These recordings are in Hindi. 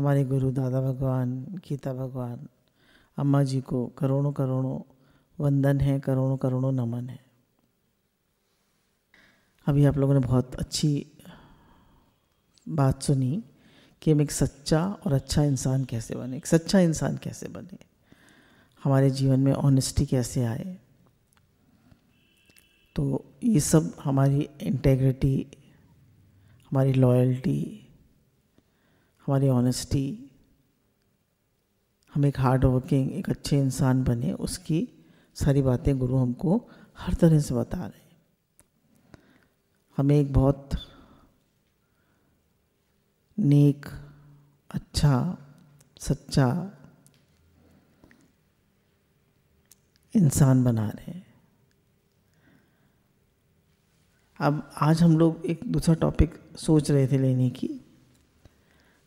हमारे गुरु दादा भगवान, गीता भगवान, अम्मा जी को करोड़ों करोड़ों वंदन है, करोड़ों करोड़ों नमन है। अभी आप लोगों ने बहुत अच्छी बात सुनी कि हम एक सच्चा और अच्छा इंसान कैसे बने, एक सच्चा इंसान कैसे बने, हमारे जीवन में ऑनेस्टी कैसे आए। तो ये सब हमारी इंटेग्रिटी, हमारी लॉयल्टी, हमारी ऑनेस्टी, हम एक हार्ड वर्किंग, एक अच्छे इंसान बने, उसकी सारी बातें गुरु हमको हर तरह से बता रहे हैं। हमें एक बहुत नेक, अच्छा, सच्चा इंसान बना रहे हैं। अब आज हम लोग एक दूसरा टॉपिक सोच रहे थे लेने की।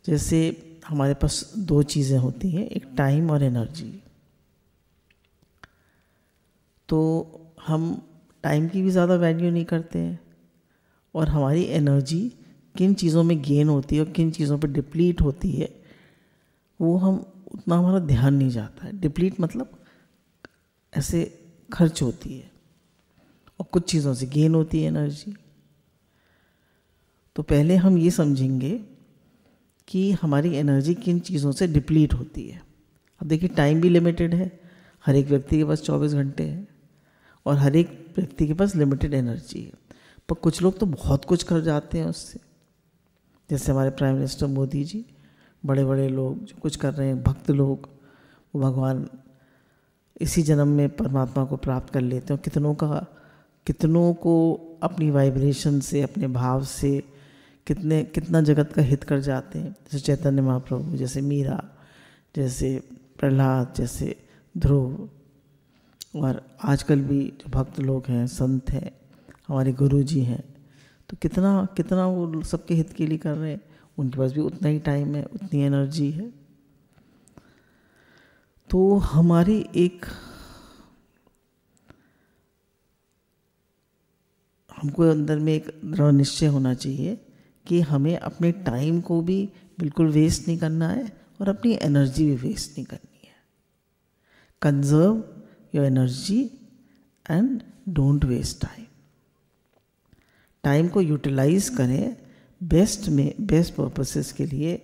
जैसे हमारे पास दो चीज़ें होती हैं, एक टाइम और एनर्जी। तो हम टाइम की भी ज़्यादा वैल्यू नहीं करते हैं और हमारी एनर्जी किन चीज़ों में गेन होती है और किन चीज़ों पर डिप्लीट होती है वो हम उतना हमारा ध्यान नहीं जाता है। डिप्लीट मतलब ऐसे खर्च होती है और कुछ चीज़ों से गेन होती है एनर्जी। तो पहले हम ये समझेंगे कि हमारी एनर्जी किन चीज़ों से डिप्लीट होती है। अब देखिए, टाइम भी लिमिटेड है, हर एक व्यक्ति के पास 24 घंटे हैं और हर एक व्यक्ति के पास लिमिटेड एनर्जी है। पर कुछ लोग तो बहुत कुछ कर जाते हैं उससे, जैसे हमारे प्राइम मिनिस्टर मोदी जी, बड़े बड़े लोग जो कुछ कर रहे हैं, भक्त लोग, वो भगवान इसी जन्म में परमात्मा को प्राप्त कर लेते हैं। कितनों को अपनी वाइब्रेशन से, अपने भाव से कितना जगत का हित कर जाते हैं। जैसे चैतन्य महाप्रभु, जैसे मीरा, जैसे प्रहलाद, जैसे ध्रुव, और आजकल भी जो भक्त लोग हैं, संत हैं, हमारे गुरु जी हैं, तो कितना वो सबके हित के लिए कर रहे हैं। उनके पास भी उतना ही टाइम है, उतनी एनर्जी है। तो हमारी हमको अंदर में एक दृढ़ निश्चय होना चाहिए कि हमें अपने टाइम को भी बिल्कुल वेस्ट नहीं करना है और अपनी एनर्जी भी वेस्ट नहीं करनी है। Conserve your energy and don't waste time. Time को यूटिलाइज करें बेस्ट पर्पसेस के लिए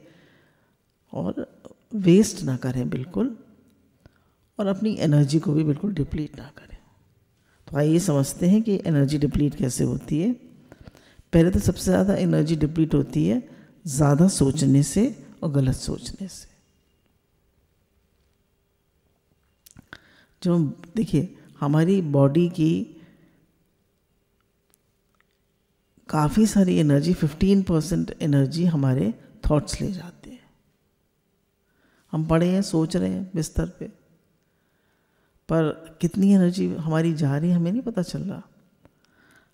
और वेस्ट ना करें बिल्कुल, और अपनी एनर्जी को भी बिल्कुल डिप्लीट ना करें। तो आइए समझते हैं कि एनर्जी डिप्लीट कैसे होती है। पहले तो सबसे ज़्यादा एनर्जी डिप्लीट होती है ज़्यादा सोचने से और गलत सोचने से। जो देखिए, हमारी बॉडी की काफ़ी सारी एनर्जी, 15% एनर्जी हमारे थॉट्स ले जाते हैं। हम पड़े हैं, सोच रहे हैं बिस्तर पे, पर कितनी एनर्जी हमारी जा रही है हमें नहीं पता चल रहा।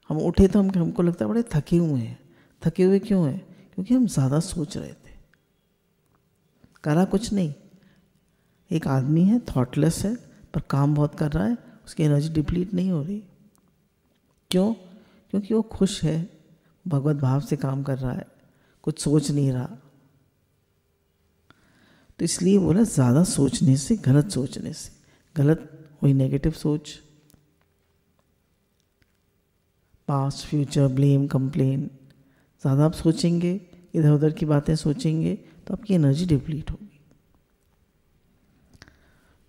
हम उठे तो हमको लगता है बड़े थके हुए हैं। थके हुए क्यों हैं? क्योंकि हम ज़्यादा सोच रहे थे, करा कुछ नहीं। एक आदमी है, थॉटलेस है, पर काम बहुत कर रहा है, उसकी एनर्जी डिप्लीट नहीं हो रही। क्यों? क्योंकि वो खुश है, भगवत भाव से काम कर रहा है, कुछ सोच नहीं रहा। तो इसलिए बोला ज़्यादा सोचने से, गलत सोचने से। गलत वही नेगेटिव सोच, पास्ट, फ्यूचर, ब्लेम, कंप्लेन। ज़्यादा आप सोचेंगे, इधर उधर की बातें सोचेंगे, तो आपकी एनर्जी डिप्लीट होगी।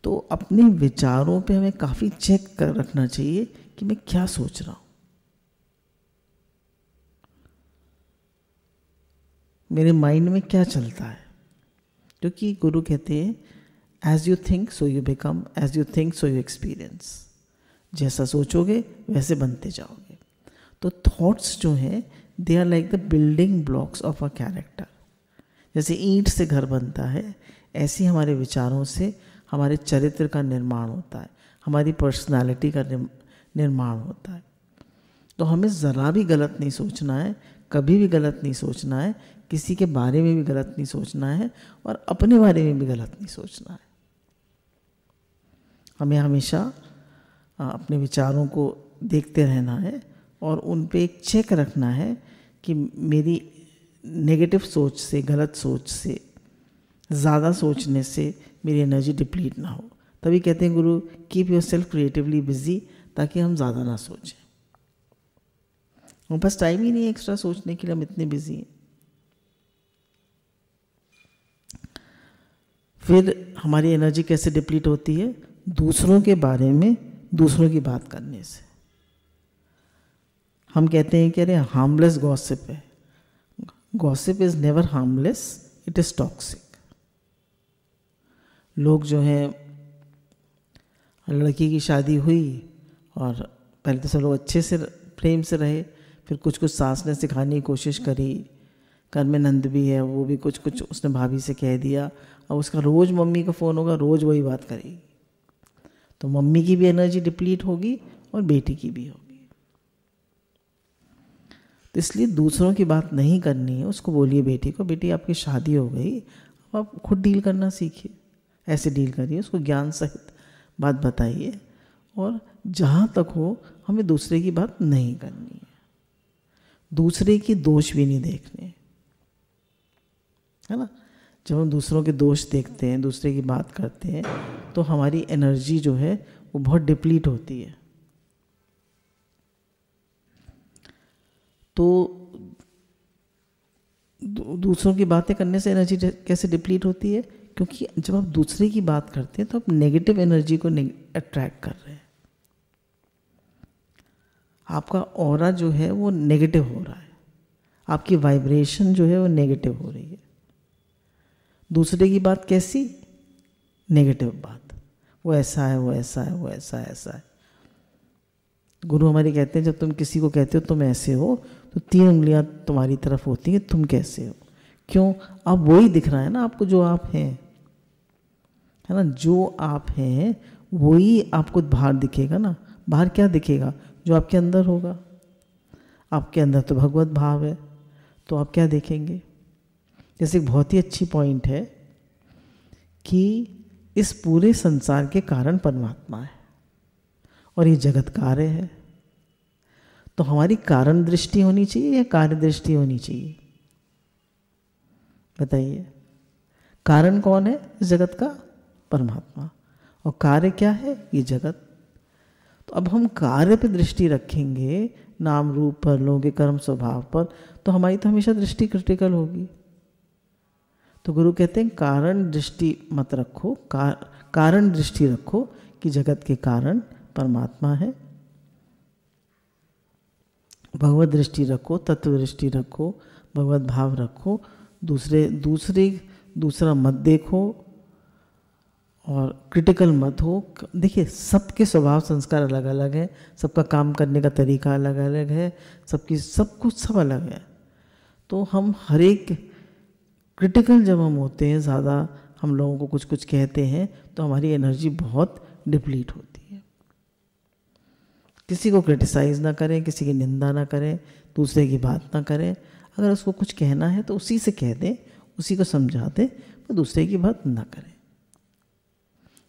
तो अपने विचारों पे हमें काफ़ी चेक कर रखना चाहिए कि मैं क्या सोच रहा हूँ। मेरे माइंड में क्या चलता है, क्योंकि गुरु कहते हैं as you think so you become, as you think so you experience. जैसा सोचोगे वैसे बनते जाओगे। तो थॉट्स जो हैं, they are like the building blocks of a character. जैसे ईंट से घर बनता है, ऐसे हमारे विचारों से हमारे चरित्र का निर्माण होता है, हमारी पर्सनालिटी का निर्माण होता है। तो हमें ज़रा भी गलत नहीं सोचना है, कभी भी गलत नहीं सोचना है, किसी के बारे में भी गलत नहीं सोचना है और अपने बारे में भी गलत नहीं सोचना है। हमें हमेशा अपने विचारों को देखते रहना है और उन पे एक चेक रखना है कि मेरी नेगेटिव सोच से, गलत सोच से ज़्यादा सोचने से मेरी एनर्जी डिप्लीट ना हो। तभी कहते हैं गुरु, keep your self creatively busy, ताकि हम ज़्यादा ना सोचें। हमारे पास टाइम ही नहीं है एक्स्ट्रा सोचने के लिए, हम इतने बिजी हैं। फिर हमारी एनर्जी कैसे डिप्लीट होती है? दूसरों के बारे में दूसरों की बात करने से। हम कहते हैं कि अरे हार्मलेस गॉसिप है। Gossip is never harmless, it is toxic. लोग जो हैं, लड़की की शादी हुई और पहले तो सब लोग अच्छे से प्रेम से रहे, फिर कुछ कुछ सास ने सिखाने की कोशिश करी, घर में नंद भी है, वो भी कुछ कुछ उसने भाभी से कह दिया। अब उसका रोज़ मम्मी का फ़ोन होगा, रोज़ वही बात करेगी, तो मम्मी की भी एनर्जी डिप्लीट होगी और बेटी की भी होगी। तो इसलिए दूसरों की बात नहीं करनी है। उसको बोलिए बेटी को, बेटी आपकी शादी हो गई, अब आप खुद डील करना सीखिए, ऐसे डील करिए। उसको ज्ञान सहित बात बताइए, और जहाँ तक हो हमें दूसरे की बात नहीं करनी है, दूसरे की दोष भी नहीं देखने, है ना। जब हम दूसरों के दोष देखते हैं, दूसरे की बात करते हैं, तो हमारी एनर्जी जो है वो बहुत डिप्लीट होती है। तो दूसरों की बातें करने से एनर्जी कैसे डिप्लीट होती है? क्योंकि जब आप दूसरे की बात करते हैं तो आप नेगेटिव एनर्जी को अट्रैक्ट कर रहे हैं। आपका ऑरा जो है वो नेगेटिव हो रहा है, आपकी वाइब्रेशन जो है वो नेगेटिव हो रही है। दूसरे की बात कैसी? नेगेटिव बात, वो ऐसा है, वो ऐसा है, वो ऐसा है, ऐसा है। गुरु हमारे कहते हैं, जब तुम किसी को कहते हो तुम ऐसे हो, तो 3 उंगलियां तुम्हारी तरफ होती हैं, तुम कैसे हो। क्यों? अब वही दिख रहा है ना आपको जो आप हैं, है ना। जो आप हैं वही आपको बाहर दिखेगा ना। बाहर क्या दिखेगा? जो आपके अंदर होगा। आपके अंदर तो भगवत भाव है, तो आप क्या देखेंगे? जैसे एक बहुत ही अच्छी पॉइंट है कि इस पूरे संसार के कारण परमात्मा है और ये जगत कार्य है। तो हमारी कारण दृष्टि होनी चाहिए या कार्य दृष्टि होनी चाहिए? बताइए। कारण कौन है इस जगत का? परमात्मा। और कार्य क्या है? ये जगत। तो अब हम कार्य पे दृष्टि रखेंगे, नाम रूप पर, लोगों के कर्म स्वभाव पर, तो हमारी तो हमेशा दृष्टि क्रिटिकल होगी। तो गुरु कहते हैं कारण दृष्टि मत रखो, कारण दृष्टि रखो कि जगत के कारण परमात्मा है। भगवत दृष्टि रखो, तत्व दृष्टि रखो, भगवत भाव रखो। दूसरा मत देखो और क्रिटिकल मत हो। देखिए, सबके स्वभाव संस्कार अलग अलग हैं, सबका काम करने का तरीका अलग अलग है, सब कुछ सब अलग है। तो हम हर एक क्रिटिकल जब हम होते हैं, ज़्यादा हम लोगों को कुछ कुछ कहते हैं, तो हमारी एनर्जी बहुत डिप्लीट होती है। किसी को क्रिटिसाइज़ ना करें, किसी की निंदा ना करें, दूसरे की बात ना करें। अगर उसको कुछ कहना है तो उसी से कह दें, उसी को समझा दें, पर दूसरे की बात ना करें।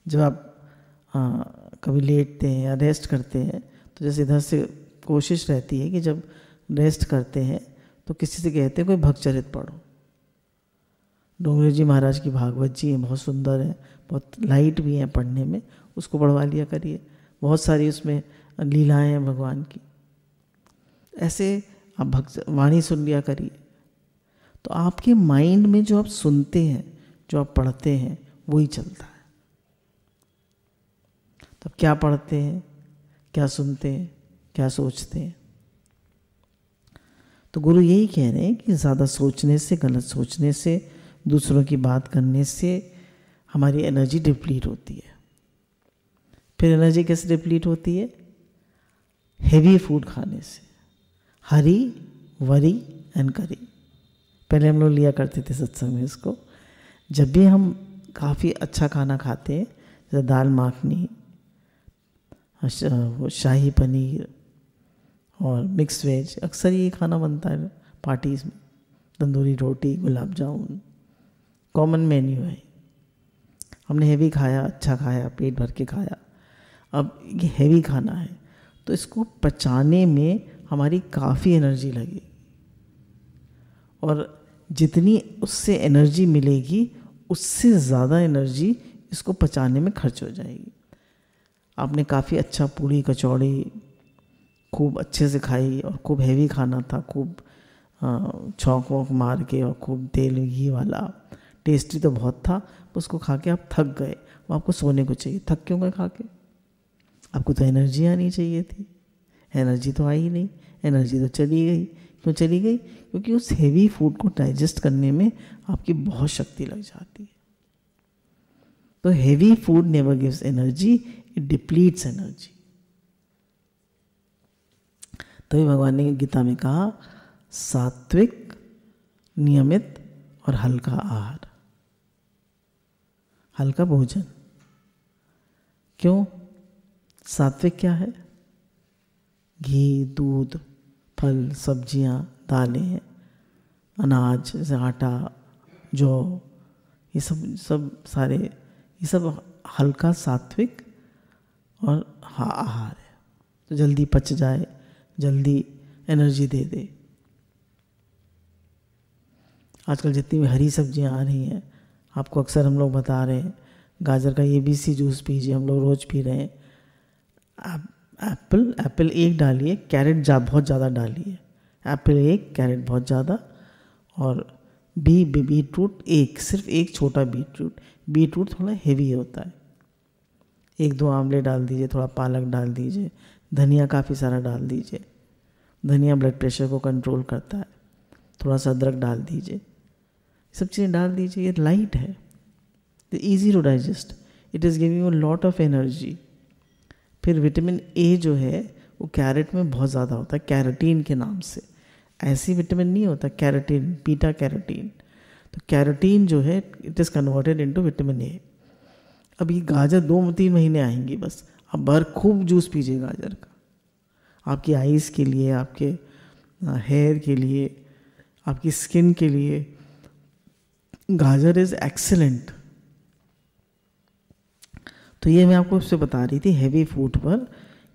जब आप कभी लेटते हैं या रेस्ट करते हैं, तो जैसे इधर से कोशिश रहती है कि जब रेस्ट करते हैं तो किसी से कहते हैं कोई भक्तचरित पढ़ो। डोंगरे जी महाराज की भागवत जी हैं, बहुत सुंदर है, बहुत लाइट भी हैं पढ़ने में, उसको पढ़वा लिया करिए। बहुत सारी उसमें लीलाएं हैं भगवान की। ऐसे आप भक्त वाणी सुन लिया करिए। तो आपके माइंड में जो आप सुनते हैं, जो आप पढ़ते हैं, वही चलता है। तो क्या पढ़ते हैं, क्या सुनते हैं, क्या सोचते हैं। तो गुरु यही कह रहे हैं कि ज़्यादा सोचने से, गलत सोचने से, दूसरों की बात करने से हमारी एनर्जी डिप्लीट होती है। फिर एनर्जी कैसे डिप्लीट होती है? हेवी फूड खाने से। हरी, वरी एंड करी, पहले हम लोग लिया करते थे सत्संग में इसको। जब भी हम काफ़ी अच्छा खाना खाते हैं, जैसे दाल माखनी, वो शाही पनीर और मिक्स वेज, अक्सर ये खाना बनता है पार्टीज़ में। तंदूरी रोटी, गुलाब जामुन, कॉमन मेन्यू है। हमने हेवी खाया, अच्छा खाया, पेट भर के खाया। अब ये हेवी खाना है, तो इसको पचाने में हमारी काफ़ी एनर्जी लगेगी, और जितनी उससे एनर्जी मिलेगी उससे ज़्यादा एनर्जी इसको पचाने में खर्च हो जाएगी। आपने काफ़ी अच्छा पूड़ी कचौड़ी खूब अच्छे से खाई और खूब हैवी खाना था, खूब छौंक वौंक मार के और खूब तेल घी वाला, टेस्टी तो बहुत था, उसको खा के आप थक गए, वो आपको सोने को चाहिए। थक क्यों गए खा के? आपको तो एनर्जी आनी चाहिए थी, एनर्जी तो आई नहीं, एनर्जी तो चली गई। क्यों चली गई? क्योंकि उस हेवी फूड को डाइजेस्ट करने में आपकी बहुत शक्ति लग जाती है। तो heavy food never gives energy, it depletes energy. तभी भगवान ने गीता में कहा सात्विक, नियमित और हल्का आहार, हल्का भोजन। क्यों? सात्विक क्या है? घी, दूध, फल, सब्जियां, दालें, अनाज जैसे आटा, जौ, ये सब सारे, ये सब हल्का सात्विक और आहार है, तो जल्दी पच जाए, जल्दी एनर्जी दे दे। आजकल जितनी भी हरी सब्जियां आ रही हैं, आपको अक्सर हम लोग बता रहे हैं, गाजर का ABC जूस पीजिए, हम लोग रोज़ पी रहे हैं। एप्पल एक डालिए, कैरेट बहुत ज़्यादा डालिए। एप्पल एक, कैरेट बहुत ज़्यादा, और बीटरूट एक, सिर्फ एक छोटा बीटरूट थोड़ा हेवी होता है, 1-2 आंवले डाल दीजिए, थोड़ा पालक डाल दीजिए, धनिया काफ़ी सारा डाल दीजिए, धनिया ब्लड प्रेशर को कंट्रोल करता है, थोड़ा सा अदरक डाल दीजिए, सब चीज़ें डाल दीजिए। ये लाइट है, easy to digest, it is giving you lot of energy. फिर विटामिन ए जो है वो कैरेट में बहुत ज़्यादा होता है, कैरोटीन के नाम से। ऐसी विटामिन नहीं होता, कैरोटीन, बीटा कैरोटीन। तो कैरोटीन जो है it is converted into vitamin A. अब ये गाजर 2-3 महीने आएंगी बस, आप बाहर खूब जूस पीजिए गाजर का, आपकी आईज़ के लिए, आपके हेयर के लिए, आपकी स्किन के लिए गाजर इज़ एक्सीलेंट। तो ये मैं आपको उससे बता रही थी हेवी फूड पर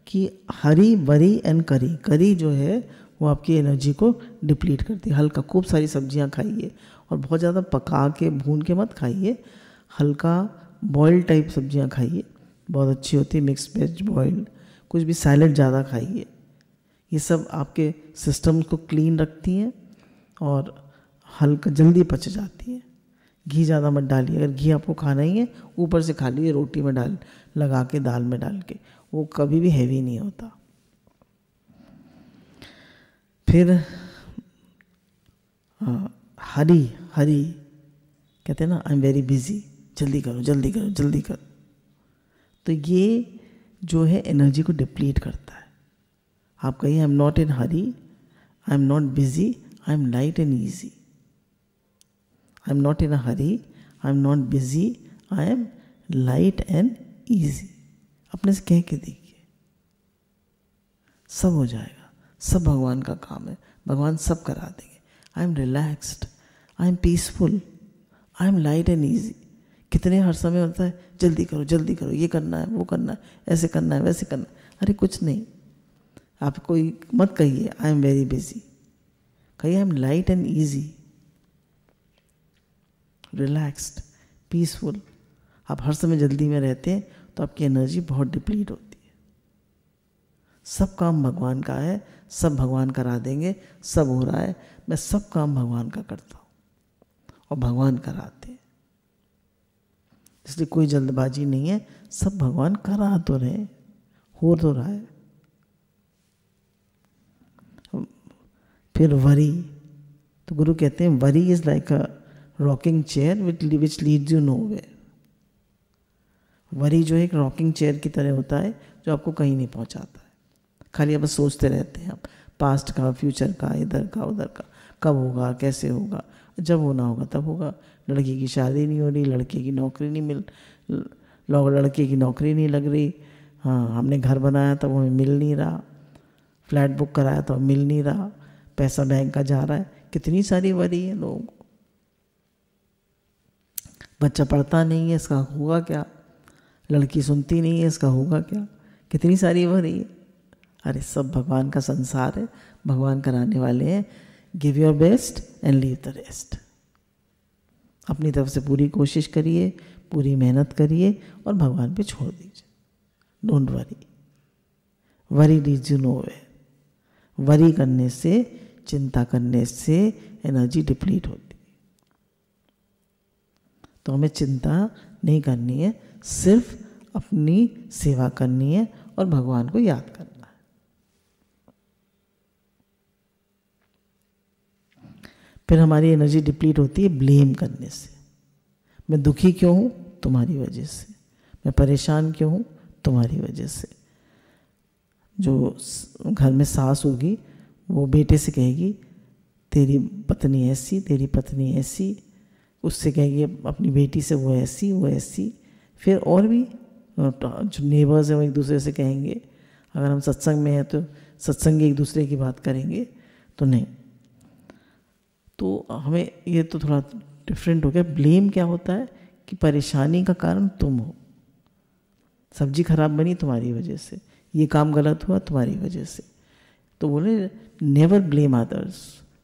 कि हरी, वरी एंड करी जो है वो आपकी एनर्जी को डिप्लीट करती है। हल्का, खूब सारी सब्जियां खाइए और बहुत ज़्यादा पका के भून के मत खाइए, हल्का बॉयल टाइप सब्जियां खाइए, बहुत अच्छी होती है, मिक्स वेज बॉइल्ड, कुछ भी सैलड ज़्यादा खाइए। ये सब आपके सिस्टम को क्लीन रखती हैं और हल्का जल्दी पच जाती है। घी ज़्यादा मत डालिए, अगर घी आपको खाना ही है ऊपर से खा लीजिए, रोटी में डाल लगा के, दाल में डाल के, वो कभी भी हैवी नहीं होता। फिर हरी कहते हैं ना, आई एम वेरी बिजी, जल्दी करो जल्दी करो जल्दी करो, तो ये जो है एनर्जी को डिप्लीट करता है। आप कहिए I am not in Hari, I am not busy, I am light and easy. I am not in a Hari, I am not busy, I am light and easy. अपने से कह के देखिए, सब हो जाएगा, सब भगवान का काम है, भगवान सब करा देंगे। I am relaxed, I am peaceful, I am light and easy. कितने हर समय होता है जल्दी करो, ये करना है, वो करना है, ऐसे करना है, वैसे करना है। अरे कुछ नहीं, आप कोई मत कहिए आई एम वेरी बिजी, कहिए I am light and easy, relaxed, peaceful. आप हर समय जल्दी में रहते हैं तो आपकी एनर्जी बहुत डिप्लीट होती है। सब काम भगवान का है, सब भगवान करा देंगे, सब हो रहा है, मैं सब काम भगवान का करता हूँ और भगवान कराते हैं, इसलिए कोई जल्दबाजी नहीं है, सब भगवान करा तो रहे, हो तो रहा है। फिर वरी, तो गुरु कहते हैं worry is like a rocking chair which leads you nowhere. Worry जो है एक रॉकिंग चेयर की तरह होता है जो आपको कहीं नहीं पहुंचाता है, खाली आप बस सोचते रहते हैं, आप पास्ट का, फ्यूचर का, इधर का उधर का, कब होगा, कैसे होगा, जब होना होगा तब होगा। लड़की की शादी नहीं हो रही, लड़के की नौकरी नहीं लड़के की नौकरी नहीं लग रही, हाँ हमने घर बनाया था वो हमें मिल नहीं रहा, फ्लैट बुक कराया तो मिल नहीं रहा, पैसा बैंक का जा रहा है, कितनी सारी वरी है लोगों को। बच्चा पढ़ता नहीं है, इसका होगा क्या, लड़की सुनती नहीं है, इसका होगा क्या, कितनी सारी वरी है। अरे सब भगवान का संसार है, भगवान कराने वाले हैं। Give your best and leave the rest. अपनी तरफ से पूरी कोशिश करिए, पूरी मेहनत करिए और भगवान पे छोड़ दीजिए। Don't worry, worry leads you nowhere. Worry करने से, चिंता करने से एनर्जी डिप्लीट होती है। तो हमें चिंता नहीं करनी है, सिर्फ अपनी सेवा करनी है और भगवान को याद करना है। फिर हमारी एनर्जी डिप्लीट होती है ब्लेम करने से। मैं दुखी क्यों हूँ? तुम्हारी वजह से। मैं परेशान क्यों हूँ? तुम्हारी वजह से। जो घर में सास होगी वो बेटे से कहेगी तेरी पत्नी ऐसी, तेरी पत्नी ऐसी। उससे कहेगी अपनी बेटी से वो ऐसी, वो ऐसी। फिर और भी जो नेबर्स हैं वो एक दूसरे से कहेंगे। अगर हम सत्संग में हैं तो सत्संगी एक दूसरे की बात करेंगे, तो नहीं। तो हमें ये तो थोड़ा डिफरेंट हो गया। ब्लेम क्या होता है कि परेशानी का कारण तुम हो। सब्जी खराब बनी तुम्हारी वजह से, ये काम गलत हुआ तुम्हारी वजह से। तो बोले never blame others,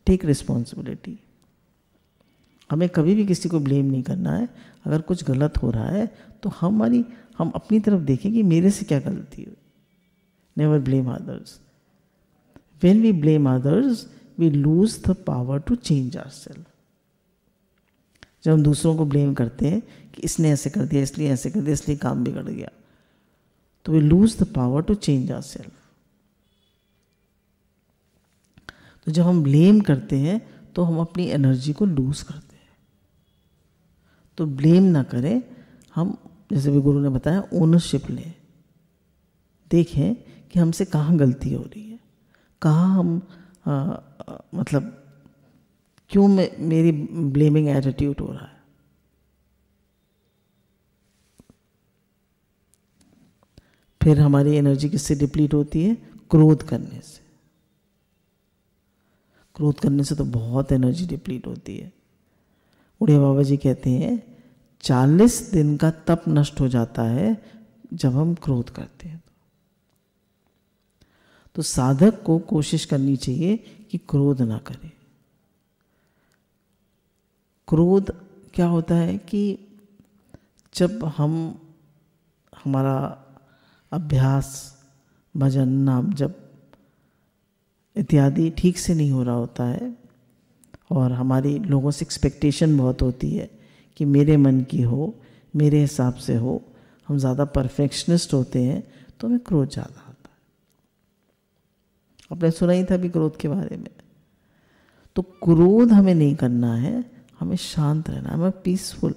take responsibility. हमें कभी भी किसी को ब्लेम नहीं करना है। अगर कुछ गलत हो रहा है तो हम अपनी तरफ देखें कि मेरे से क्या गलती हुई। Never blame others. When we blame others we lose the power to change ourselves. जब हम दूसरों को ब्लेम करते हैं कि इसने ऐसे कर दिया, इसलिए ऐसे कर दिया, इसलिए काम बिगड़ गया, तो we lose the power to change ourselves. तो जब हम ब्लेम करते हैं तो हम अपनी एनर्जी को लूज करते हैं। तो ब्लेम ना करें, हम जैसे भी गुरु ने बताया ओनरशिप लें। देखें कि हमसे कहाँ गलती हो रही है, कहाँ हम मतलब क्यों मेरी ब्लेमिंग एटीट्यूड हो रहा है। फिर हमारी एनर्जी किससे डिप्लीट होती है? क्रोध करने से। क्रोध करने से तो बहुत एनर्जी डिप्लीट होती है। उड़िया बाबा जी कहते हैं 40 दिन का तप नष्ट हो जाता है जब हम क्रोध करते हैं। तो साधक को कोशिश करनी चाहिए कि क्रोध ना करे। क्रोध क्या होता है कि जब हमारा अभ्यास, भजन, नाम जप इत्यादि ठीक से नहीं हो रहा होता है और हमारी लोगों से एक्सपेक्टेशन बहुत होती है कि मेरे मन की हो, मेरे हिसाब से हो, हम ज़्यादा परफेक्शनिस्ट होते हैं, तो हमें क्रोध ज़्यादा आता है। आपने सुना ही था अभी क्रोध के बारे में। तो क्रोध हमें नहीं करना है, हमें शांत रहना है। Peaceful,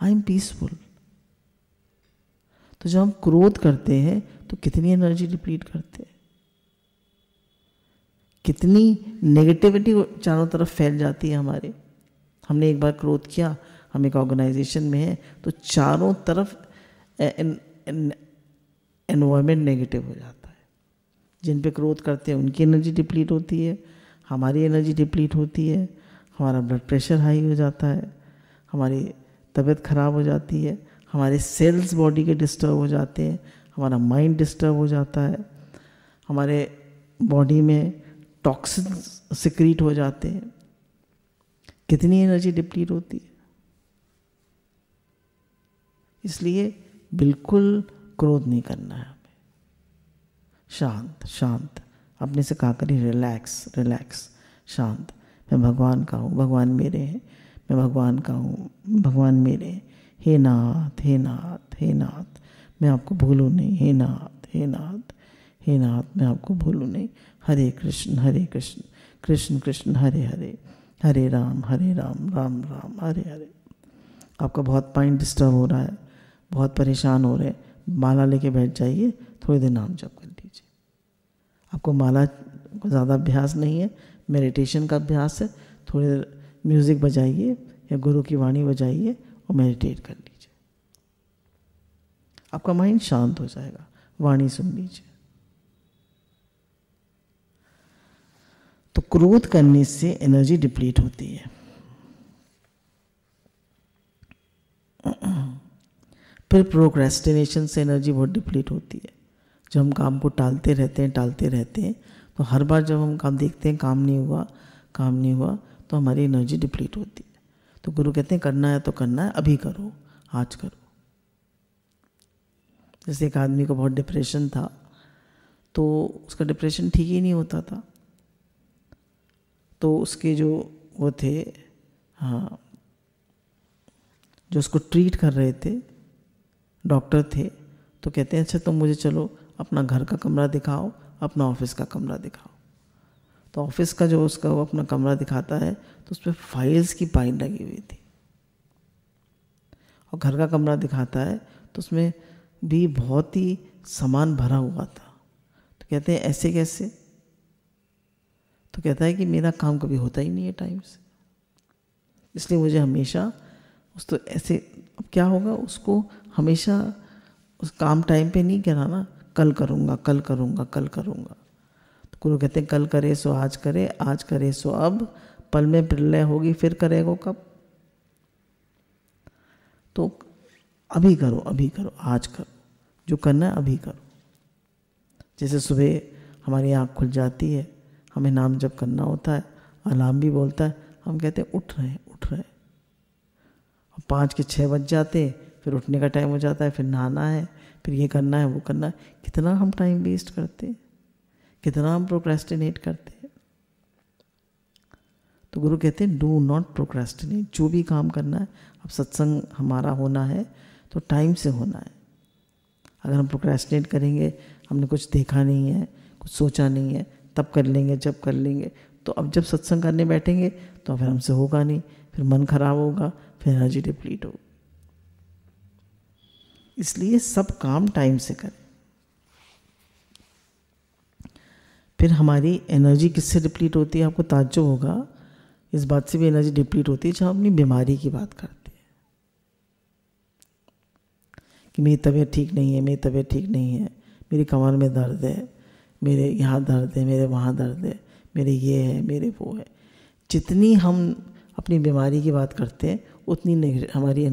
I am peaceful. तो जब हम क्रोध करते हैं तो कितनी एनर्जी डिप्लीट करते हैं, कितनी नेगेटिविटी चारों तरफ फैल जाती है हमारे। हमने एक बार क्रोध किया, हम एक ऑर्गेनाइजेशन में हैं, तो चारों तरफ एनवायरनमेंट नेगेटिव हो जाता है। जिन पे क्रोध करते हैं उनकी एनर्जी डिप्लीट होती है, हमारी एनर्जी डिप्लीट होती है, हमारा ब्लड प्रेशर हाई हो जाता है, हमारी तबीयत खराब हो जाती है, हमारे सेल्स बॉडी के डिस्टर्ब हो जाते हैं, हमारा माइंड डिस्टर्ब हो जाता है, हमारे बॉडी में टॉक्सिन सिक्रीट हो जाते हैं। कितनी एनर्जी डिप्लीट होती है। इसलिए बिल्कुल क्रोध नहीं करना है हमें। शांत शांत अपने से कहा करिए रिलैक्स रिलैक्स, शांत। मैं भगवान का हूँ, भगवान मेरे हैं। मैं भगवान का हूँ, भगवान मेरे हैं। हे नाथ हे नाथ हे नाथ, मैं आपको भूलूँ नहीं। हे नाथ हे नाथ हे नाथ, मैं आपको भूलूँ नहीं। हरे कृष्ण कृष्ण कृष्ण हरे हरे, हरे राम राम राम हरे हरे। आपका बहुत माइंड डिस्टर्ब हो रहा है, बहुत परेशान हो रहे हैं, माला लेके बैठ जाइए, थोड़ी देर नाम जप कर लीजिए। आपको माला को ज़्यादा अभ्यास नहीं है, मेडिटेशन का अभ्यास है, थोड़ी देर म्यूज़िक बजाइए या गुरु की वाणी बजाइए और मेडिटेट कर लीजिए। आपका माइंड शांत हो जाएगा, वाणी सुन लीजिए। तो क्रोध करने से एनर्जी डिप्लीट होती है। फिर प्रोक्रेस्टिनेशन से एनर्जी बहुत डिप्लीट होती है। जब हम काम को टालते रहते हैं, तो हर बार जब हम काम देखते हैं काम नहीं हुआ, तो हमारी एनर्जी डिप्लीट होती है। तो गुरु कहते हैं करना है तो करना है, अभी करो, आज करो। जैसे एक आदमी को बहुत डिप्रेशन था, तो उसका डिप्रेशन ठीक ही नहीं होता था, तो उसके जो वो थे, हाँ, जो उसको ट्रीट कर रहे थे डॉक्टर थे, तो कहते हैं अच्छा तुम मुझे चलो अपना घर का कमरा दिखाओ, अपना ऑफिस का कमरा दिखाओ। तो ऑफिस का जो उसका वो अपना कमरा दिखाता है तो उसमें फाइल्स की पाइल लगी हुई थी, और घर का कमरा दिखाता है तो उसमें भी बहुत ही सामान भरा हुआ था। तो कहते हैं ऐसे कैसे? तो कहता है कि मेरा काम कभी होता ही नहीं है टाइम से, इसलिए मुझे हमेशा उस तो ऐसे, अब क्या होगा, उसको हमेशा उस काम टाइम पे नहीं कराना, कल करूँगा कल करूँगा कल करूँगा। तो गुरु कहते हैं कल करे सो आज करे, आज करे सो अब, पल में प्रलय होगी फिर करेगा कब। तो अभी करो, अभी करो, आज करो, जो करना है अभी करो। जैसे सुबह हमारी आँख खुल जाती है, हमें नाम जप करना होता है, अलार्म भी बोलता है, हम कहते हैं उठ रहे हैं उठ रहे हैं, और 5 के 6 बज जाते हैं, फिर उठने का टाइम हो जाता है, फिर नहाना है, फिर ये करना है वो करना है। कितना हम टाइम वेस्ट करते हैं, कितना हम प्रोक्रेस्टिनेट करते हैं। तो गुरु कहते हैं डू नॉट प्रोक्रेस्टिनेट, जो भी काम करना है, अब सत्संग हमारा होना है तो टाइम से होना है। अगर हम प्रोक्रेस्टिनेट करेंगे, हमने कुछ देखा नहीं है, कुछ सोचा नहीं है, तब कर लेंगे जब कर लेंगे, तो अब जब सत्संग करने बैठेंगे तो फिर हमसे होगा नहीं, फिर मन खराब होगा, फिर एनर्जी डिप्लीट होगी। इसलिए सब काम टाइम से करें। फिर हमारी एनर्जी किससे डिप्लीट होती है? आपको ताज्जुब होगा, इस बात से भी एनर्जी डिप्लीट होती है जब हम अपनी बीमारी की बात करते हैं कि मेरी तबीयत ठीक नहीं है, मेरी तबीयत ठीक नहीं है, मेरी कमर में दर्द है, मेरे यहाँ दर्द है, मेरे वहाँ दर्द है, मेरे ये है, मेरे वो है। जितनी हम अपनी बीमारी की बात करते हैं उतनी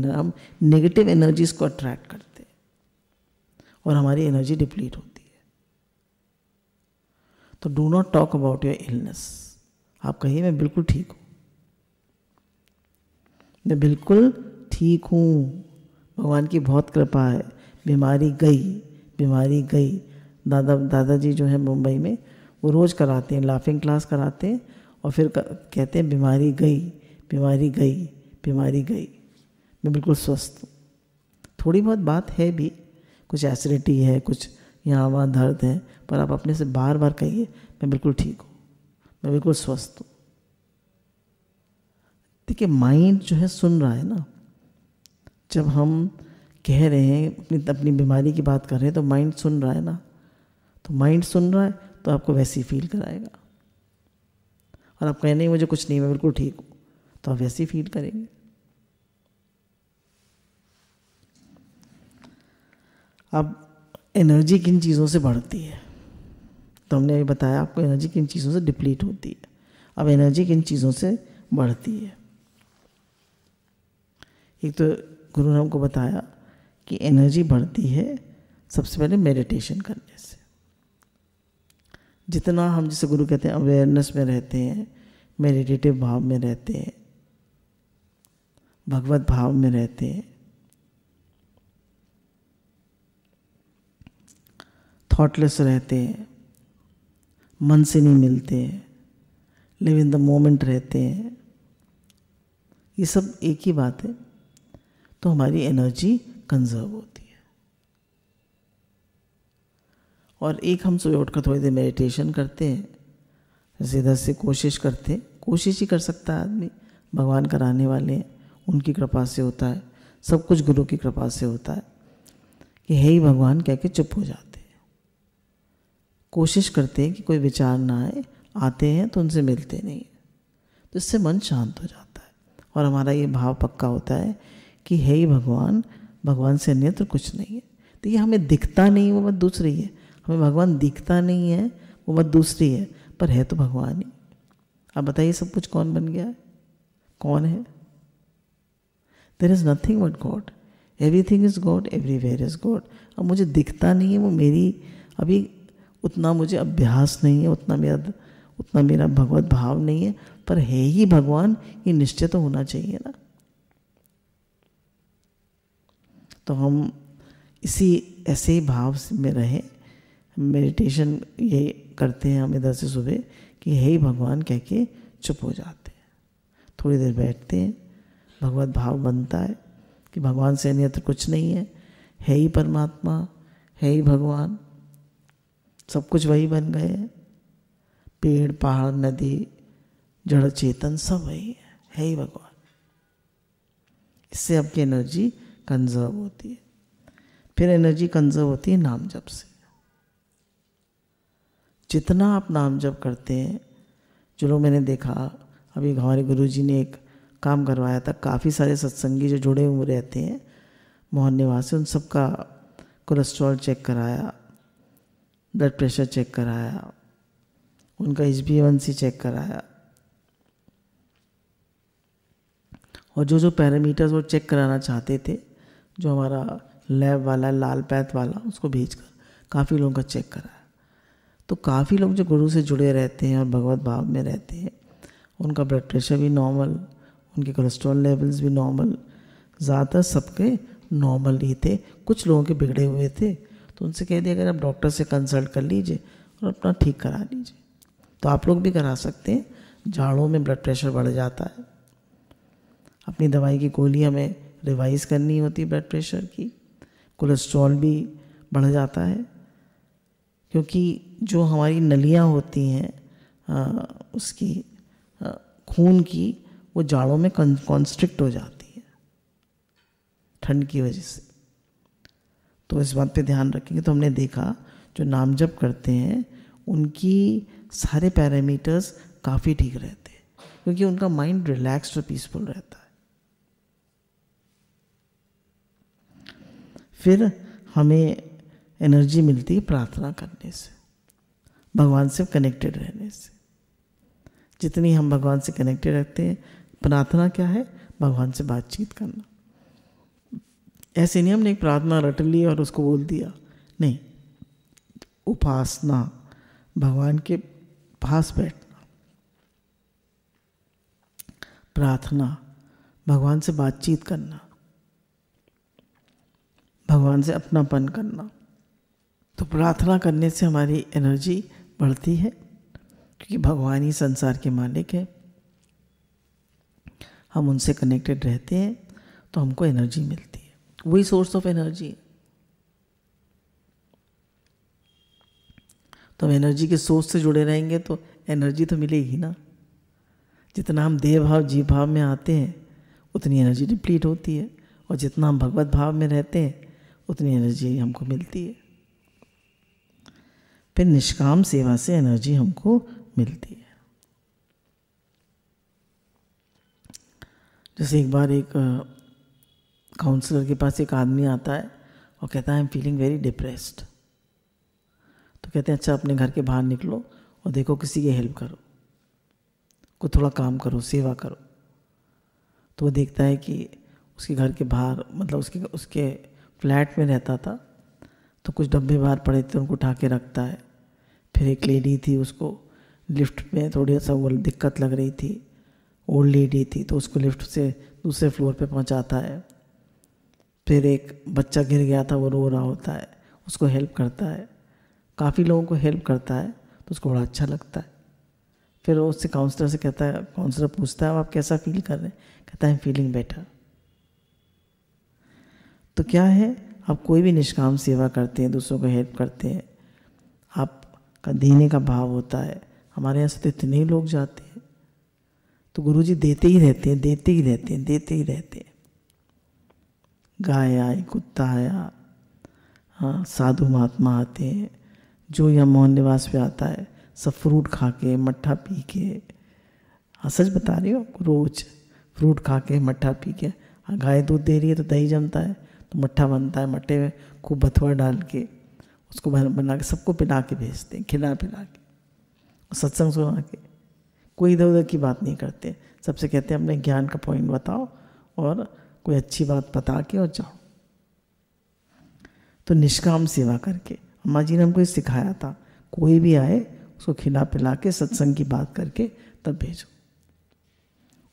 हम नेगेटिव एनर्जीज को अट्रैक्ट करते हैं और हमारी एनर्जी डिप्लीट होती है। तो do not talk about your illness. आप कहिए मैं बिल्कुल ठीक हूँ, मैं बिल्कुल ठीक हूँ, भगवान की बहुत कृपा है, बीमारी गई, बीमारी गई। दादाजी जो है मुंबई में, वो रोज़ कराते हैं, लाफिंग क्लास कराते हैं और फिर कहते हैं बीमारी गई, बीमारी गई, बीमारी गई, मैं बिल्कुल स्वस्थ हूँ। थोड़ी बहुत बात है भी, कुछ एसिडिटी है, कुछ यहाँ वहाँ दर्द है, पर आप अपने से बार बार कहिए मैं बिल्कुल ठीक हूँ, मैं बिल्कुल स्वस्थ हूँ। देखिए माइंड जो है सुन रहा है ना, जब हम कह रहे हैं अपनी बीमारी की बात कर रहे हैं तो माइंड सुन रहा है ना, तो माइंड सुन रहा है तो आपको वैसे ही फील कराएगा। और आप कहें नहीं मुझे कुछ नहीं, मैं बिल्कुल ठीक हूँ, तो आप वैसे ही फील करेंगे। अब एनर्जी किन चीज़ों से बढ़ती है? तो हमने अभी बताया आपको एनर्जी किन चीज़ों से डिप्लीट होती है। अब एनर्जी किन चीज़ों से बढ़ती है? एक तो गुरु ने हमको बताया कि एनर्जी बढ़ती है सबसे पहले मेडिटेशन करने से। जितना हम, जैसे गुरु कहते हैं, अवेयरनेस में रहते हैं, मेडिटेटिव भाव में रहते हैं, भगवत भाव में रहते हैं, थॉटलेस रहते हैं, मन से नहीं मिलते हैं, लिव इन द मोमेंट रहते हैं, ये सब एक ही बात है, तो हमारी एनर्जी कंजर्व होती है। और एक हम सुबह उठकर थोड़ी देर मेडिटेशन करते हैं, जैसे इधर से कोशिश करते हैं, कोशिश ही कर सकता है आदमी, भगवान कराने वाले हैं, उनकी कृपा से होता है, सब कुछ गुरु की कृपा से होता है कि हे ही भगवान कह के चुप हो जाते हैं। कोशिश करते हैं कि कोई विचार ना आए, आते हैं तो उनसे मिलते नहीं, तो इससे मन शांत हो जाता है और हमारा ये भाव पक्का होता है कि हे ही भगवान, भगवान से अन्यत्र कुछ नहीं है। तो ये हमें दिखता नहीं वो बात दूसरी है, हमें भगवान दिखता नहीं है वो बात दूसरी है, पर है तो भगवान ही। आप बताइए सब कुछ कौन बन गया है? कौन है? There is nothing but God, everything is God, everywhere is God. अब मुझे दिखता नहीं है, वो मेरी अभी उतना मुझे अभ्यास नहीं है, उतना मेरा भगवत भाव नहीं है, पर है ही भगवान, ये निश्चय तो होना चाहिए ना। तो हम इसी ऐसे ही भाव में रहें। मेडिटेशन ये करते हैं हम इधर से सुबह कि हे भगवान कह के चुप हो जाते हैं, थोड़ी देर बैठते हैं, भगवत भाव बनता है कि भगवान से अन्यत्र कुछ नहीं है ही परमात्मा, है ही भगवान, सब कुछ वही बन गए हैं, पेड़ पहाड़ नदी जड़ चेतन सब वही है ही भगवान। इससे आपकी एनर्जी कंजर्व होती है। फिर एनर्जी कंजर्व होती है नाम जप से। जितना आप नाम जप करते हैं, जो लोग मैंने देखा, अभी हमारे गुरुजी ने एक काम करवाया था, काफ़ी सारे सत्संगी जो जुड़े हुए रहते हैं मोहन निवासी, उन सबका कोलेस्ट्रॉल चेक कराया, ब्लड प्रेशर चेक कराया, उनका HbA1c चेक कराया, और जो जो पैरामीटर्स वो चेक कराना चाहते थे, जो हमारा लैब वाला लाल पैथ वाला, उसको भेजकर काफ़ी लोगों का चेक कराया। तो काफ़ी लोग जो गुरु से जुड़े रहते हैं और भगवत भाव में रहते हैं, उनका ब्लड प्रेशर भी नॉर्मल, उनके कोलेस्ट्रॉल लेवल्स भी नॉर्मल, ज़्यादातर सबके नॉर्मल ही थे। कुछ लोगों के बिगड़े हुए थे, तो उनसे कह दिया अगर आप डॉक्टर से कंसल्ट कर लीजिए और अपना ठीक करा लीजिए। तो आप लोग भी करा सकते हैं। जाड़ों में ब्लड प्रेशर बढ़ जाता है, अपनी दवाई की गोली हमें रिवाइज़ करनी होती है ब्लड प्रेशर की, कोलेस्ट्रॉल भी बढ़ जाता है, क्योंकि जो हमारी नलियाँ होती हैं उसकी खून की, वो जाड़ों में कॉन्स्ट्रिक्ट हो जाती है ठंड की वजह से। तो इस बात पे ध्यान रखेंगे। तो हमने देखा जो नाम जप करते हैं उनकी सारे पैरामीटर्स काफ़ी ठीक रहते हैं, क्योंकि उनका माइंड रिलैक्स्ड और पीसफुल रहता है। फिर हमें एनर्जी मिलती है प्रार्थना करने से, भगवान से कनेक्टेड रहने से। जितनी हम भगवान से कनेक्टेड रहते हैं, प्रार्थना क्या है? भगवान से बातचीत करना। ऐसे नहीं हमने एक प्रार्थना रट ली और उसको बोल दिया, नहीं, उपासना, भगवान के पास बैठना, प्रार्थना, भगवान से बातचीत करना, भगवान से अपनापन करना। तो प्रार्थना करने से हमारी एनर्जी बढ़ती है, क्योंकि भगवान ही संसार के मालिक है, हम उनसे कनेक्टेड रहते हैं तो हमको एनर्जी मिलती है, वही सोर्स ऑफ एनर्जी है। तो हम एनर्जी के सोर्स से जुड़े रहेंगे तो एनर्जी तो मिलेगी ना। जितना हम देह भाव जीव भाव में आते हैं उतनी एनर्जी डिप्लीट होती है, और जितना हम भगवत भाव में रहते हैं उतनी एनर्जी हमको मिलती है। फिर निष्काम सेवा से एनर्जी हमको मिलती है। जैसे एक बार एक काउंसलर के पास एक आदमी आता है और कहता है I am feeling very depressed. तो कहते हैं अच्छा अपने घर के बाहर निकलो और देखो किसी की हेल्प करो, कोई थोड़ा काम करो, सेवा करो। तो वो देखता है कि उसके घर के बाहर, मतलब उसके फ्लैट में रहता था, तो कुछ डब्बे बाहर पड़े थे, उनको उठा के रखता है। फिर एक लेडी थी, उसको लिफ्ट में थोड़ी सा वो दिक्कत लग रही थी, ओल्ड लेडी थी, तो उसको लिफ्ट से दूसरे फ्लोर पे पहुंचाता है। फिर एक बच्चा गिर गया था, वो रो रहा होता है, उसको हेल्प करता है। काफ़ी लोगों को हेल्प करता है तो उसको बड़ा अच्छा लगता है। फिर वो उससे काउंसलर से कहता है, काउंसलर पूछता है आप कैसा फील कर रहे हैं? कहता है आई एम फीलिंग बेटर। तो क्या है, आप कोई भी निष्काम सेवा करते हैं, दूसरों को हेल्प करते हैं, आपका देने का भाव होता है। हमारे यहाँ से तो इतने लोग जाते हैं, तो गुरुजी देते ही रहते हैं, देते ही रहते हैं, देते ही रहते हैं। गाय आई, कुत्ता आया, हाँ, साधु महात्मा आते हैं, जो यहाँ मोहन निवास पे आता है सब फ्रूट खा के, मट्ठा पी के, हाँ सच बता रही हो, रोज फ्रूट खा के, मट्ठा पी के। हाँ, गाय दूध दे रही है तो दही जमता है, तो मट्ठा बनता है, मट्ठे में खूब बथुआ डाल के उसको बना के सबको पिला के भेजते हैं, खिला पिला के, सत्संग सुना के। कोई इधर उधर की बात नहीं करते, सबसे कहते हैं अपने ज्ञान का पॉइंट बताओ और कोई अच्छी बात बता के और जाओ। तो निष्काम सेवा करके अम्मा जी ने हमको ये सिखाया था, कोई भी आए उसको खिला पिला के सत्संग की बात करके तब भेजो।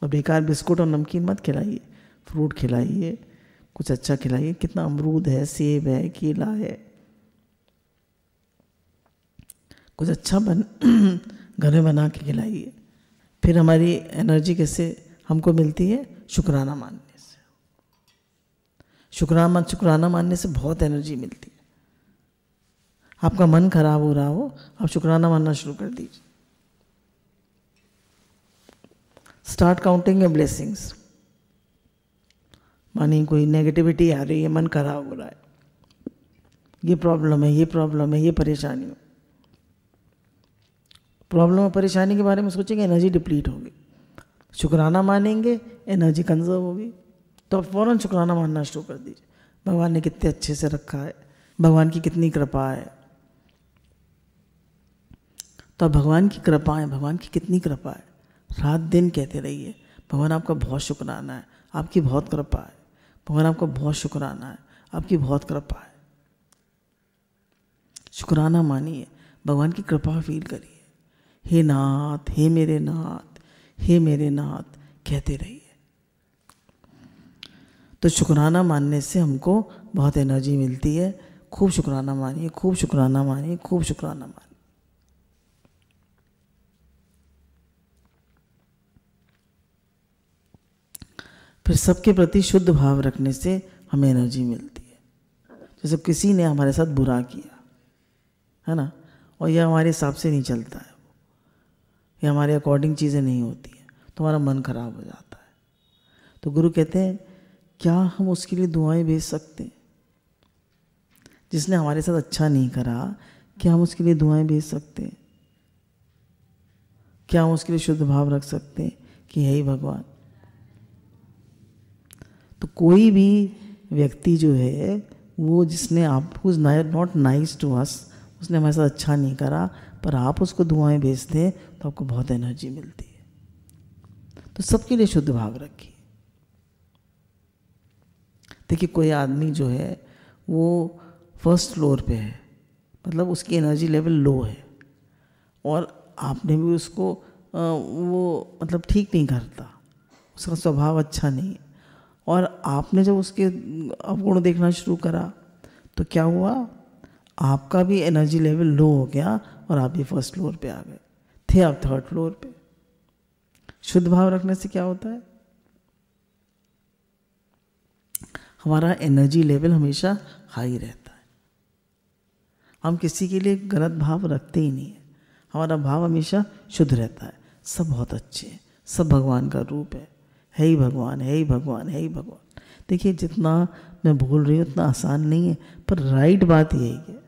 और बेकार बिस्कुट और नमकीन मत खिलाइए, फ्रूट खिलाइए, कुछ अच्छा खिलाइए, कितना अमरूद है, सेब है, केला है, कुछ अच्छा घर में बना के खिलाइए। फिर हमारी एनर्जी कैसे हमको मिलती है? शुक्राना मानने से। शुक्राना मानने से बहुत एनर्जी मिलती है। आपका मन खराब हो रहा हो, आप शुक्राना मानना शुरू कर दीजिए। Start counting your blessings. मानिए कोई नेगेटिविटी आ रही है, मन खराब हो रहा है, ये प्रॉब्लम है, ये प्रॉब्लम है, ये परेशानी हो, प्रॉब्लम और परेशानी के बारे में सोचेंगे, एनर्जी डिप्लीट होगी। शुक्राना मानेंगे, एनर्जी कंजर्व होगी। तो आप फ़ौरन शुक्राना मानना शुरू कर दीजिए। भगवान ने कितने अच्छे से रखा है, भगवान की कितनी कृपा है। तो भगवान की कृपा है, भगवान की कितनी कृपा है, रात दिन कहते रहिए, भगवान आपका बहुत शुक्राना है, आपकी बहुत कृपा है, भगवान आपका बहुत शुक्राना है, आपकी बहुत कृपा है। शुक्राना मानिए, भगवान की कृपा फील करिए। हे नाथ, हे मेरे नाथ, हे मेरे नाथ कहते रहिए। तो शुक्राना मानने से हमको बहुत एनर्जी मिलती है। खूब शुक्राना मानिए, खूब शुक्राना मानिए, खूब शुक्राना मानिए। फिर सबके प्रति शुद्ध भाव रखने से हमें एनर्जी मिलती है। जैसे किसी ने हमारे साथ बुरा किया है ना, और यह हमारे हिसाब से नहीं चलता है, ये हमारे अकॉर्डिंग चीज़ें नहीं होती हैं, तो हमारा मन खराब हो जाता है। तो गुरु कहते हैं, क्या हम उसके लिए दुआएं भेज सकते हैं? जिसने हमारे साथ अच्छा नहीं करा, क्या हम उसके लिए दुआएं भेज सकते हैं? क्या हम उसके लिए शुद्ध भाव रख सकते हैं कि हे भगवान? तो कोई भी व्यक्ति जो है वो जिसने आप नॉट नाइस टू अस, उसने हमारे साथ अच्छा नहीं करा, पर आप उसको दुआएं भेजते हैं तो आपको बहुत एनर्जी मिलती है। तो सबके लिए शुद्ध भाव रखिए। देखिए कोई आदमी जो है वो फर्स्ट फ्लोर पे है, मतलब उसकी एनर्जी लेवल लो है, और आपने भी उसको वो मतलब ठीक नहीं करता, उसका स्वभाव अच्छा नहीं है, और आपने जब उसके अवगुण देखना शुरू करा तो क्या हुआ? आपका भी एनर्जी लेवल लो हो गया और आप भी फर्स्ट फ्लोर पे आ गए थे, आप थर्ड फ्लोर पे। शुद्ध भाव रखने से क्या होता है? हमारा एनर्जी लेवल हमेशा हाई रहता है। हम किसी के लिए गलत भाव रखते ही नहीं है, हमारा भाव हमेशा शुद्ध रहता है। सब बहुत अच्छे हैं, सब भगवान का रूप है ही भगवान, है ही भगवान, है ही भगवान। देखिए जितना मैं बोल रही हूँ उतना आसान नहीं है, पर राइट बात यही है।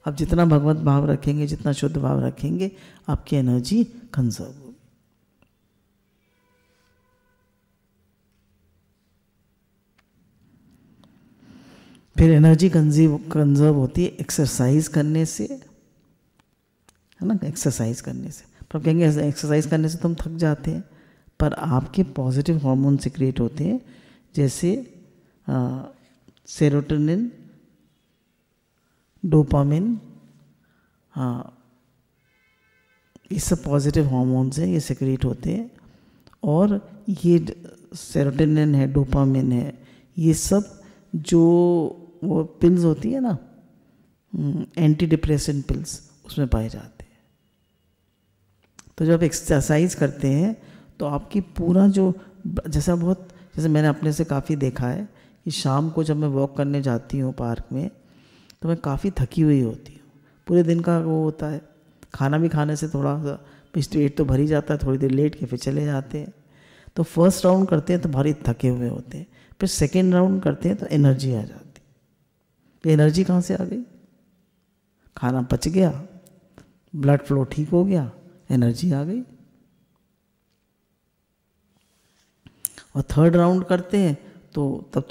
आप जितना भगवत भाव रखेंगे, जितना शुद्ध भाव रखेंगे, आपकी एनर्जी कंजर्व होगी। फिर एनर्जी कंजर्व होती है एक्सरसाइज करने से, है ना, एक्सरसाइज करने से। पर आप कहेंगे एक्सरसाइज करने से तो हम थक जाते हैं, पर आपके पॉजिटिव हार्मोन सिक्रिएट होते हैं, जैसे सेरोटोनिन, डोपामिन, हाँ, ये सब पॉजिटिव हार्मोन्स हैं, ये सिक्रिएट होते हैं। और ये सेरोटोनिन है, डोपामिन है, ये सब जो वो पिल्स होती है ना, एंटी डिप्रेसेंट पिल्स, उसमें पाए जाते हैं। तो जब एक्सरसाइज करते हैं तो आपकी पूरा जो जैसे मैंने अपने से काफ़ी देखा है कि शाम को जब मैं वॉक करने जाती हूँ पार्क में, तो मैं काफ़ी थकी हुई होती हूँ। पूरे दिन का वो होता है, खाना भी खाने से थोड़ा सा पेट तो भर ही जाता है, थोड़ी देर लेट के फिर चले जाते हैं। तो फर्स्ट राउंड करते हैं तो भारी थके हुए होते हैं, फिर सेकेंड राउंड करते हैं तो एनर्जी आ जाती है। तो एनर्जी कहाँ से आ गई? खाना पच गया, ब्लड फ्लो ठीक हो गया, एनर्जी आ गई। और थर्ड राउंड करते हैं तो तब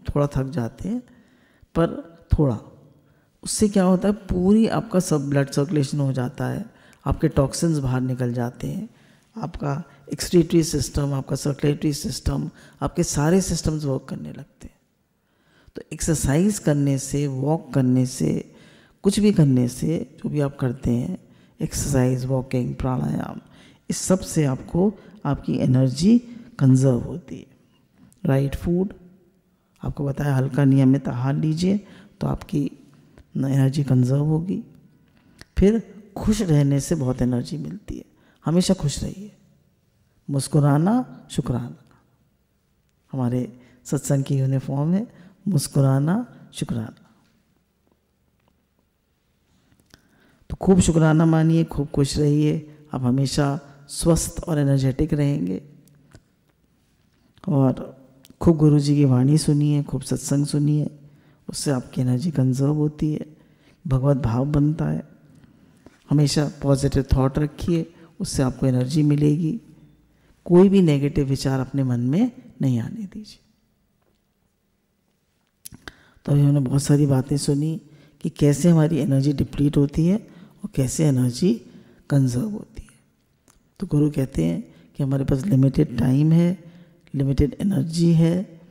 थोड़ा थक जाते हैं, पर थोड़ा, उससे क्या होता है, पूरी आपका सब ब्लड सर्कुलेशन हो जाता है, आपके टॉक्सिन्स बाहर निकल जाते हैं, आपका एक्सक्रीटरी सिस्टम, आपका सर्कुलेटरी सिस्टम, आपके सारे सिस्टम्स वर्क करने लगते हैं। तो एक्सरसाइज करने से, वॉक करने से, कुछ भी करने से, जो भी आप करते हैं, एक्सरसाइज, वॉकिंग, प्राणायाम, इस सब से आपको आपकी एनर्जी कंजर्व होती है। राइट फूड, आपको बताया हल्का नियमित आहार लीजिए तो आपकी एनर्जी कंजर्व होगी। फिर खुश रहने से बहुत एनर्जी मिलती है, हमेशा खुश रहिए। मुस्कुराना शुक्राना, हमारे सत्संग की यूनिफॉर्म है, मुस्कुराना शुक्राना। तो खूब शुक्राना मानिए, खूब खुश रहिए, आप हमेशा स्वस्थ और एनर्जेटिक रहेंगे। और खूब गुरु जी की वाणी सुनिए, खूब सत्संग सुनिए, उससे आपकी एनर्जी कंजर्व होती है, भगवत भाव बनता है। हमेशा पॉजिटिव थॉट रखिए, उससे आपको एनर्जी मिलेगी। कोई भी नेगेटिव विचार अपने मन में नहीं आने दीजिए। तो अभी हमने बहुत सारी बातें सुनी कि कैसे हमारी एनर्जी डिप्लीट होती है और कैसे एनर्जी कंजर्व होती है। तो गुरु कहते हैं कि हमारे पास लिमिटेड टाइम है, लिमिटेड एनर्जी है,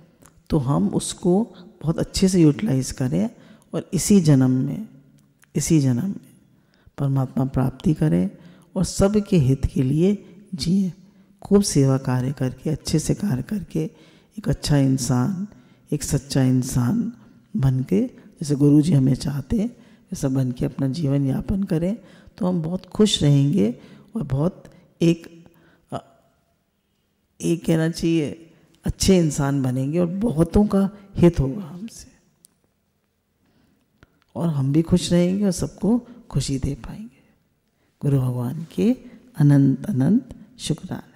तो हम उसको बहुत अच्छे से यूटिलाइज करें और इसी जन्म में परमात्मा प्राप्ति करें और सबके हित के लिए जिए। खूब सेवा कार्य करके, अच्छे से कार्य करके एक अच्छा इंसान, एक सच्चा इंसान बन के, जैसे गुरु जी हमें चाहते हैं वैसा बन के अपना जीवन यापन करें, तो हम बहुत खुश रहेंगे और बहुत एक कहना चाहिए अच्छे इंसान बनेंगे और बहुतों का हित होगा हमसे, और हम भी खुश रहेंगे और सबको खुशी दे पाएंगे। गुरु भगवान के अनंत अनंत शुक्राने।